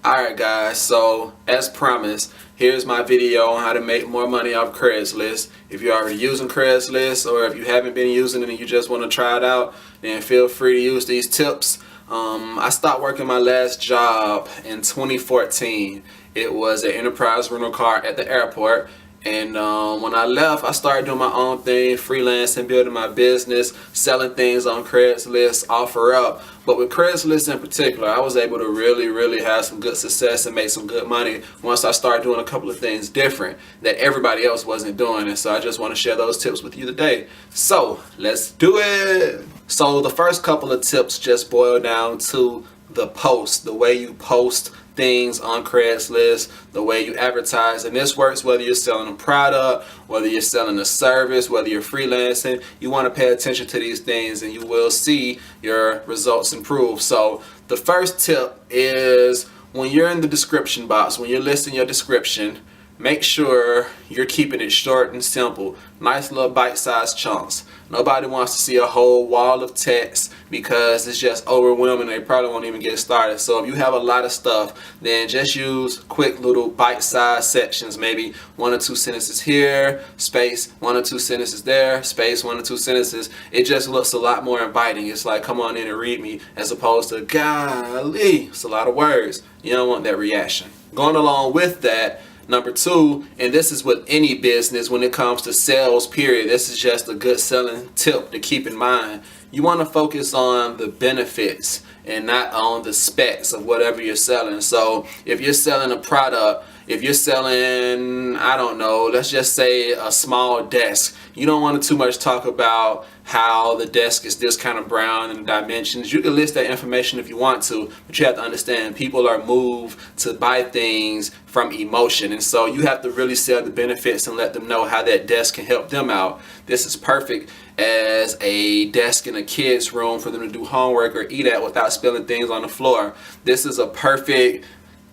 Alright guys, so as promised, here's my video on how to make more money off Craigslist. If you're already using Craigslist or if you haven't been using it and you just want to try it out, then feel free to use these tips. I stopped working my last job in 2014. It was an enterprise rental car at the airport. And when I left, I started doing my own thing, freelancing, building my business, selling things on Craigslist, OfferUp. But with Craigslist in particular, I was able to really have some good success and make some good money once I started doing a couple of things different that everybody else wasn't doing. And so I just want to share those tips with you today. So let's do it. So the first couple of tips just boil down to the post, the way you post things on Craigslist, the way you advertise. And this works whether you're selling a product, whether you're selling a service, whether you're freelancing. You want to pay attention to these things and you will see your results improve. So the first tip is when you're in the description box, when you're listing your description, make sure you're keeping it short and simple. Nice little bite-sized chunks. Nobody wants to see a whole wall of text because it's just overwhelming. They probably won't even get started. So if you have a lot of stuff, then just use quick little bite-sized sections. Maybe 1 or 2 sentences here, space, 1 or 2 sentences there, space, 1 or 2 sentences. It just looks a lot more inviting. It's like, come on in and read me, as opposed to, golly, it's a lot of words. You don't want that reaction. Going along with that, number 2, and this is with any business when it comes to sales, period. This is just a good selling tip to keep in mind. You want to focus on the benefits and not on the specs of whatever you're selling. So if you're selling a product, if you're selling, I don't know, let's just say a small desk, you don't want to too much talk about how the desk is this kind of brown and dimensions. You can list that information if you want to, but you have to understand people are moved to buy things from emotion. And so you have to really sell the benefits and let them know how that desk can help them out. This is perfect as a desk in a kid's room for them to do homework or eat at without spilling things on the floor. This is a perfect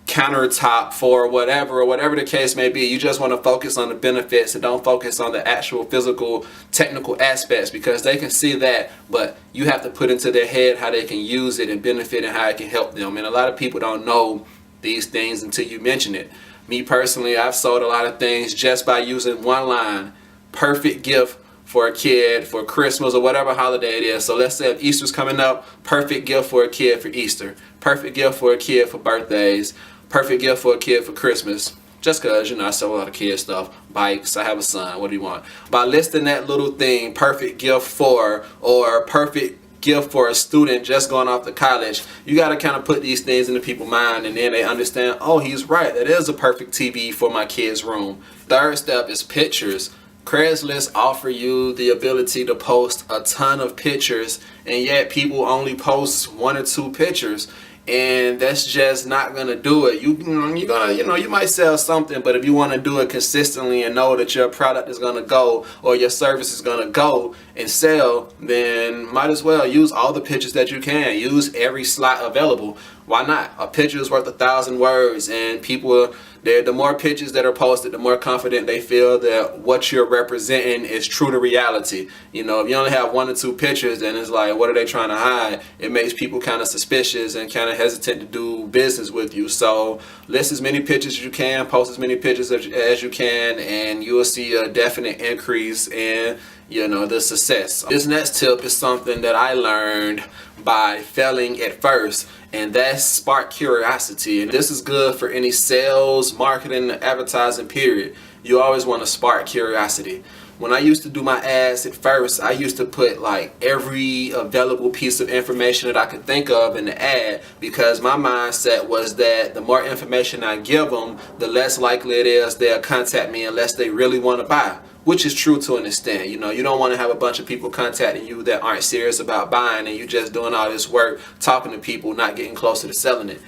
countertop for whatever, or whatever the case may be. You just want to focus on the benefits and don't focus on the actual physical technical aspects, because they can see that, but you have to put into their head how they can use it and benefit and how it can help them. And a lot of people don't know these things until you mention it. Me personally, I've sold a lot of things just by using one line: perfect gift for a kid for Christmas or whatever holiday it is. So let's say if Easter's coming up, perfect gift for a kid for Easter, perfect gift for a kid for birthdays, perfect gift for a kid for Christmas. Just because, you know, I sell a lot of kid stuff, bikes, I have a son, what do you want? By listing that little thing, perfect gift for, or perfect gift for a student just going off to college, you got to kind of put these things into people's mind, and then they understand, oh, he's right, that is a perfect TV for my kid's room. Third step is pictures. Craigslist offer you the ability to post a ton of pictures, and yet people only post 1 or 2 pictures. And that's just not gonna do it. You might sell something, but if you want to do it consistently and know that your product is gonna go or your service is gonna go and sell, then might as well use all the pictures that you can. Use every slot available. Why not? A picture is worth 1,000 words, and people, the more pictures that are posted, the more confident they feel that what you're representing is true to reality. You know, if you only have 1 or 2 pictures, then it's like, what are they trying to hide? It makes people kind of suspicious and kind of hesitant to do business with you. So list as many pictures as you can, post as many pictures as you can, and you will see a definite increase in, you know, the success. This next tip is something that I learned by failing at first, and that's spark curiosity. And this is good for any sales, marketing, advertising, period. You always want to spark curiosity. When I used to do my ads at first, I used to put like every available piece of information that I could think of in the ad, because my mindset was that the more information I give them, the less likely it is they'll contact me unless they really want to buy. Which is true to an extent. You know, you don't want to have a bunch of people contacting you that aren't serious about buying, and you just doing all this work talking to people, not getting closer to selling it.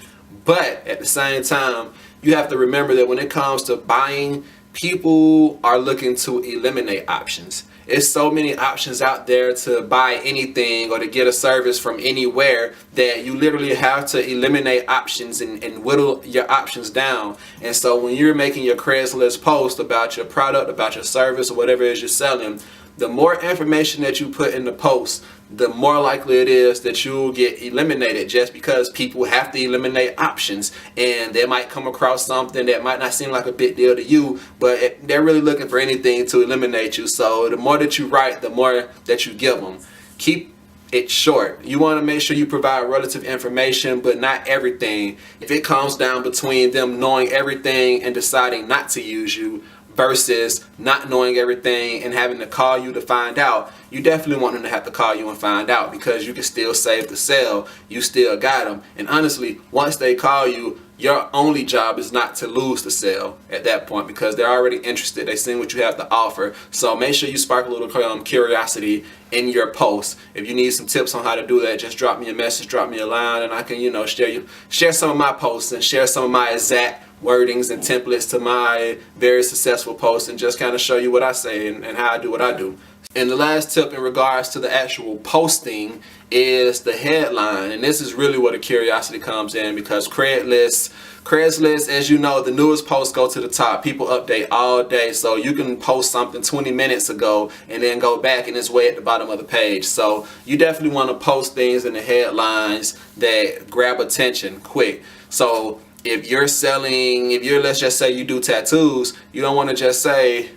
But at the same time, you have to remember that when it comes to buying, people are looking to eliminate options. It's so many options out there to buy anything or to get a service from anywhere that you literally have to eliminate options and whittle your options down. And so when you're making your Craigslist post about your product, about your service, or whatever it is you're selling, the more information that you put in the post, the more likely it is that you'll get eliminated, just because people have to eliminate options, and they might come across something that might not seem like a big deal to you, but they're really looking for anything to eliminate you. So the more that you write, the more that you give them. Keep it short. You want to make sure you provide relative information, but not everything. If it comes down between them knowing everything and deciding not to use you versus not knowing everything and having to call you to find out, you definitely want them to have to call you and find out, because you can still save the sale. You still got them. And honestly, once they call you, your only job is not to lose the sale at that point, because they're already interested. They've seen what you have to offer. So make sure you spark a little curiosity in your post. If you need some tips on how to do that, just drop me a message, drop me a line, and I can, share some of my posts and share some of my exact wordings and templates to my very successful posts, and just kind of show you what I say and how I do what I do. And the last tip in regards to the actual posting is the headline. And this is really where the curiosity comes in, because CraigsLis, as you know, the newest posts go to the top. People update all day. So you can post something 20 minutes ago and then go back and it's way at the bottom of the page. So you definitely want to post things in the headlines that grab attention quick. So if let's just say you do tattoos, you don't want to just say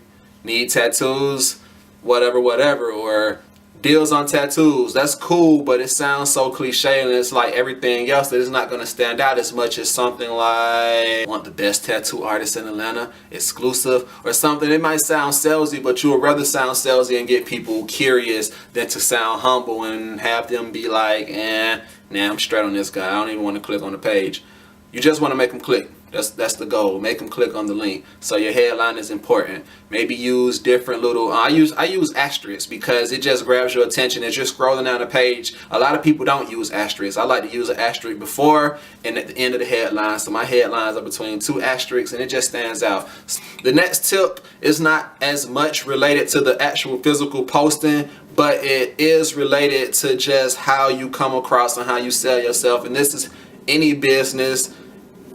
need tattoos, whatever, or deals on tattoos. That's cool, but it sounds so cliche, and it's like everything else that is not going to stand out as much as something like want the best tattoo artist in Atlanta, exclusive, or something. It might sound salesy, but you would rather sound salesy and get people curious than to sound humble and have them be like, nah, I'm straight on this guy. I don't even want to click on the page. You just want to make them click. That's the goal. Make them click on the link. So your headline is important. Maybe use different little. I use asterisks because it just grabs your attention as you're scrolling down the page. A lot of people don't use asterisks. I like to use an asterisk before and at the end of the headline. So my headlines are between 2 asterisks, and it just stands out. The next tip is not as much related to the actual physical posting, but it is related to just how you come across and how you sell yourself. And this is any business,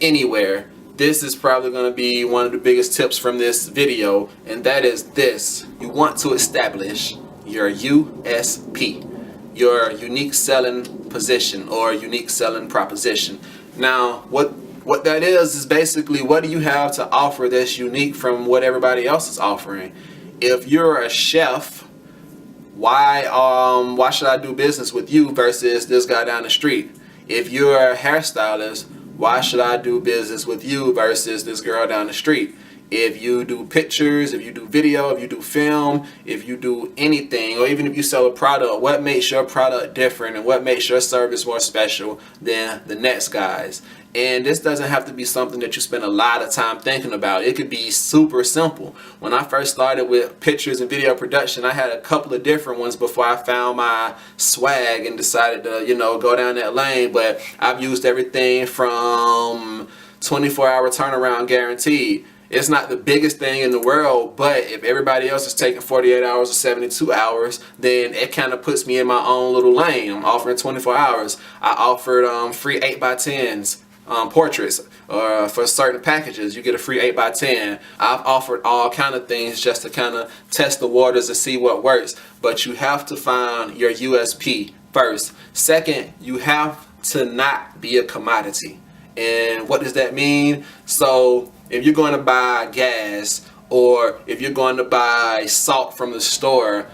anywhere. This is probably going to be one of the biggest tips from this video, and that is this. You want to establish your USP, your unique selling position or unique selling proposition. Now, what that is basically, what do you have to offer that's unique from what everybody else is offering? If you're a chef, why should I do business with you versus this guy down the street? If you're a hairstylist, why should I do business with you versus this girl down the street? If you do pictures, if you do video, if you do film, if you do anything, or even if you sell a product, what makes your product different and what makes your service more special than the next guy's? And this doesn't have to be something that you spend a lot of time thinking about. It could be super simple. When I first started with pictures and video production, I had a couple of different ones before I found my swag and decided to, go down that lane. But I've used everything from 24-hour turnaround guaranteed. It's not the biggest thing in the world, but if everybody else is taking 48 hours or 72 hours, then it kind of puts me in my own little lane. I'm offering 24 hours. I offered free 8x10s. Portraits for certain packages. You get a free 8x10. I've offered all kind of things just to kind of test the waters to see what works, but you have to find your USP first. Second, you have to not be a commodity. And what does that mean? So if you're going to buy gas, or if you're going to buy salt from the store,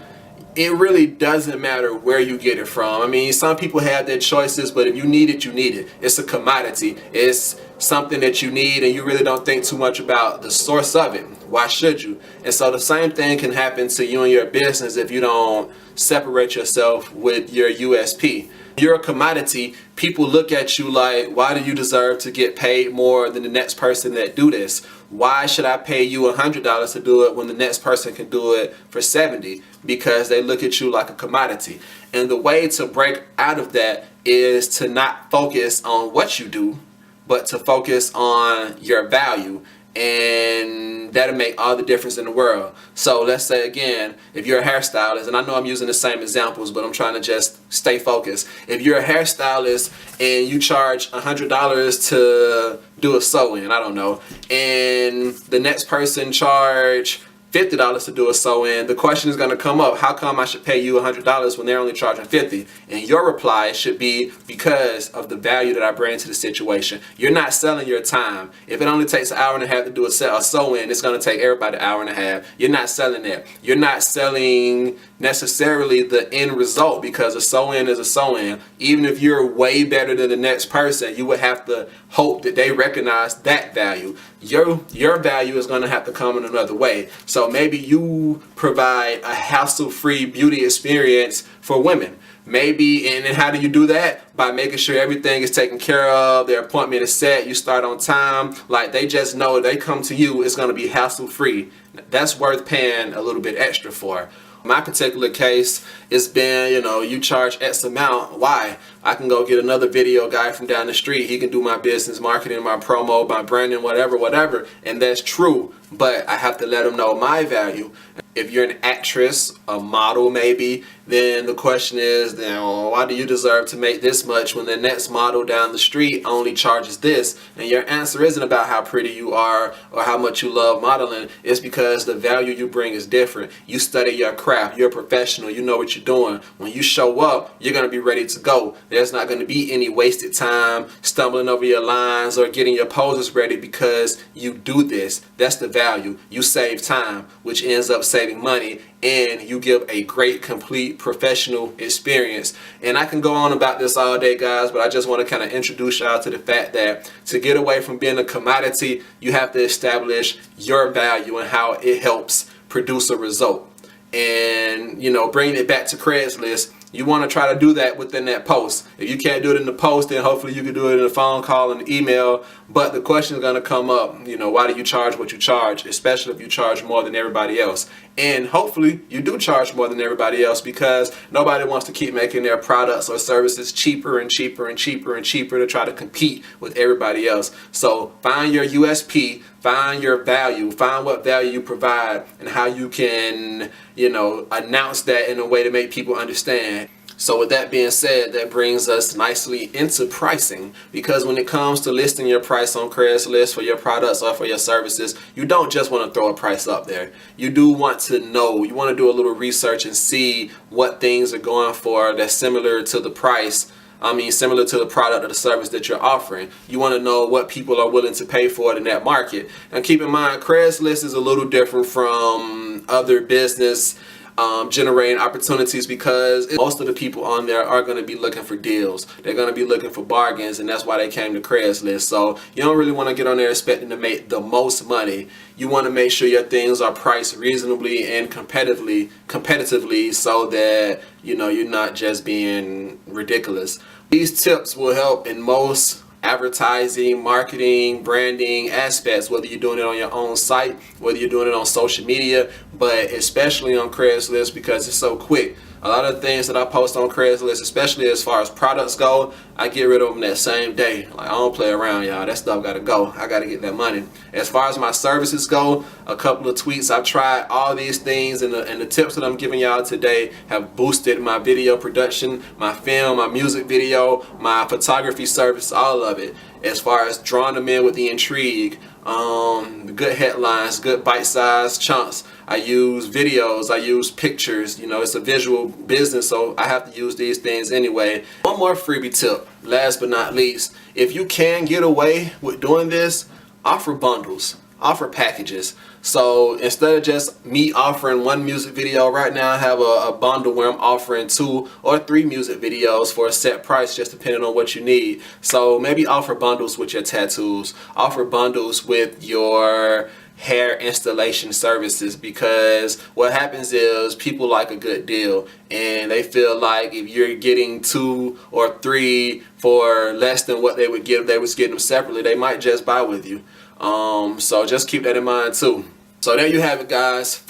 it really doesn't matter where you get it from. I mean, some people have their choices, but if you need it, you need it. It's a commodity. It's something that you need, and you really don't think too much about the source of it. Why should you? And so the same thing can happen to you and your business if you don't separate yourself with your USP. You're a commodity. People look at you like, why do you deserve to get paid more than the next person that do this? Why should I pay you $100 to do it when the next person can do it for $70? Because they look at you like a commodity. And the way to break out of that is to not focus on what you do, but to focus on your value. And that'll make all the difference in the world. So let's say again, if you're a hairstylist, and I know I'm using the same examples, but I'm trying to just stay focused. If you're a hairstylist and you charge $100 to do a sew-in, I don't know, and the next person charge $50 to do a sew-in, the question is going to come up, how come I should pay you $100 when they're only charging $50? And your reply should be, because of the value that I bring to the situation. You're not selling your time. If it only takes an hour and a half to do a sew-in, it's going to take everybody an hour and a half. You're not selling that. You're not selling necessarily the end result, because a sew-in is a sew-in. Even if you're way better than the next person, you would have to hope that they recognize that value. Your value is going to have to come in another way. So maybe you provide a hassle-free beauty experience for women. Maybe, and then how do you do that? By making sure everything is taken care of, their appointment is set, you start on time. Like, they just know they come to you, it's going to be hassle-free. That's worth paying a little bit extra for. My particular case, it's been, you charge X amount. Why? I can go get another video guy from down the street. He can do my business marketing, my promo, my branding, whatever. And that's true. But I have to let him know my value. If you're an actress, a model maybe, then the question is, why do you deserve to make this much when the next model down the street only charges this? And your answer isn't about how pretty you are or how much you love modeling. It's because the value you bring is different. You study your craft. You're a professional. You know what you're doing. When you show up, you're going to be ready to go. There's not going to be any wasted time stumbling over your lines or getting your poses ready because you do this. That's the value. You save time, which ends up saving money, and you give a great, complete, professional experience. And I can go on about this all day, guys, but I just want to kind of introduce y'all to the fact that to get away from being a commodity, you have to establish your value and how it helps produce a result. And, bringing it back to Craigslist, you want to try to do that within that post. If you can't do it in the post, then hopefully you can do it in a phone call and email. But the question is going to come up, why do you charge what you charge, especially if you charge more than everybody else? And hopefully you do charge more than everybody else, because nobody wants to keep making their products or services cheaper and cheaper and cheaper and cheaper to try to compete with everybody else. So find your USP, find your value, find what value you provide and how you can, announce that in a way to make people understand. So with that being said, that brings us nicely into pricing, because when it comes to listing your price on Craigslist for your products or for your services, you don't just want to throw a price up there. You do want to know, you want to do a little research and see what things are going for that's similar to the price. Similar to the product or the service that you're offering. You want to know what people are willing to pay for it in that market. And keep in mind, Craigslist is a little different from other business generating opportunities, because most of the people on there are going to be looking for deals. They're going to be looking for bargains, and that's why they came to Craigslist. So you don't really want to get on there expecting to make the most money. You want to make sure your things are priced reasonably and competitively so that you're not just being ridiculous. These tips will help in most advertising, marketing, branding aspects, whether you're doing it on your own site, whether you're doing it on social media, but especially on Craigslist, because it's so quick. A lot of things that I post on Craigslist, especially as far as products go, I get rid of them that same day. Like, I don't play around, y'all. That stuff gotta go. I gotta get that money. As far as my services go, a couple of tweets. I've tried all these things, and the tips that I'm giving y'all today have boosted my video production, my film, my music video, my photography service, all of it. As far as drawing them in with the intrigue, good headlines, good bite-sized chunks. I use videos, I use pictures. It's a visual business, so I have to use these things anyway. One more freebie tip, last but not least. If you can get away with doing this, offer bundles, offer packages. So instead of just me offering one music video, right now I have a bundle where I'm offering 2 or 3 music videos for a set price, just depending on what you need. So maybe offer bundles with your tattoos, offer bundles with your hair installation services, because what happens is people like a good deal, and they feel like if you're getting 2 or 3 for less than what they would get if they was getting them separately, they might just buy with you. So just keep that in mind too. So there you have it, guys.